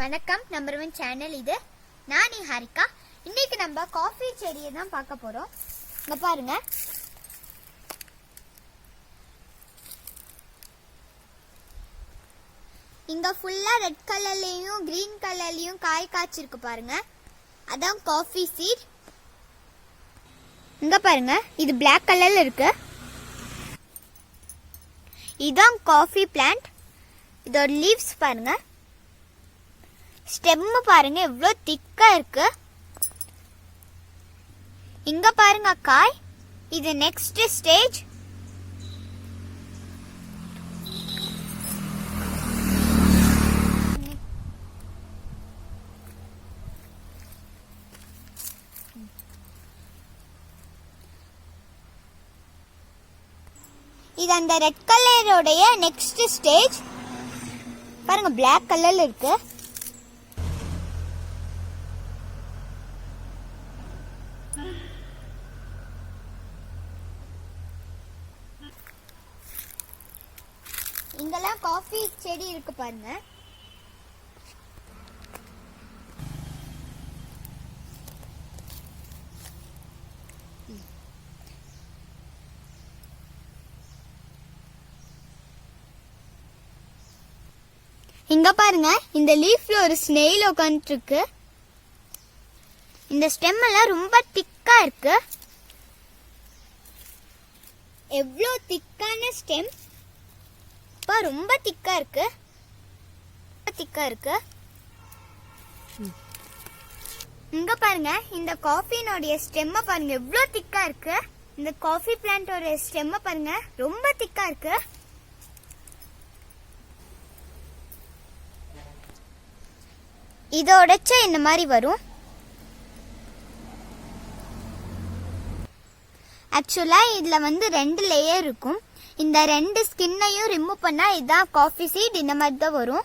வணக்கம், number 1 channel இது. நான் ஹரிகா. இன்னைக்கு நம்ம காஃபி செடியை தான் பார்க்க போறோம். இங்க பாருங்க, இங்க ஃபுல்லா ரெட் கலர்லயும் கிரீன் கலர்லயும் காய் காய்ச்சிருக்கு பாருங்க. அதான் காஃபி சீட். இங்க பாருங்க, இது பிளாக் கலர்ல இருக்கு. இதான் காஃபி பிளான்ட். இதோட லீவ்ஸ் பாருங்க, ஸ்டெம் பாருங்க எவ்வளோ திக்கா இருக்கு. இங்க பாருங்க காய். இது நெக்ஸ்ட் ஸ்டேஜ். இது அந்த ரெட் கலரோடைய நெக்ஸ்ட் ஸ்டேஜ். பாருங்க, பிளாக் கலர்ல இருக்கு. இங்கெல்லாம் காஃபி செடி இருக்கு பாருங்க. இங்க பாருங்க, இந்த லீஃப்ல ஒரு ஸ்னெயில் உட்காந்துட்டு இருக்கு. இந்த ஸ்டெம் எல்லாம் ரொம்ப திக்கா இருக்கு. எவ்வளோ திக்கான ஸ்டெம். ரொம்ப திக்கா இருக்கு. இங்க பாருங்க, இந்த காஃபினோட ஸ்டெம்ம பாருங்க எவ்வளோ திக்கா இருக்கு. இந்த காஃபி பிளான்ட்டோட ஸ்டெம்ம பாருங்க ரொம்ப திக்கா இருக்கு. இதோட இந்த மாதிரி வரும். ஆக்சுவலா இதுல 2 லேயர் இருக்கும். இந்த 2 ஸ்கின்னையும் ரிமூவ் பண்ணா இதான் காஃபி சீட். இந்த மாதிரி தான் வரும்.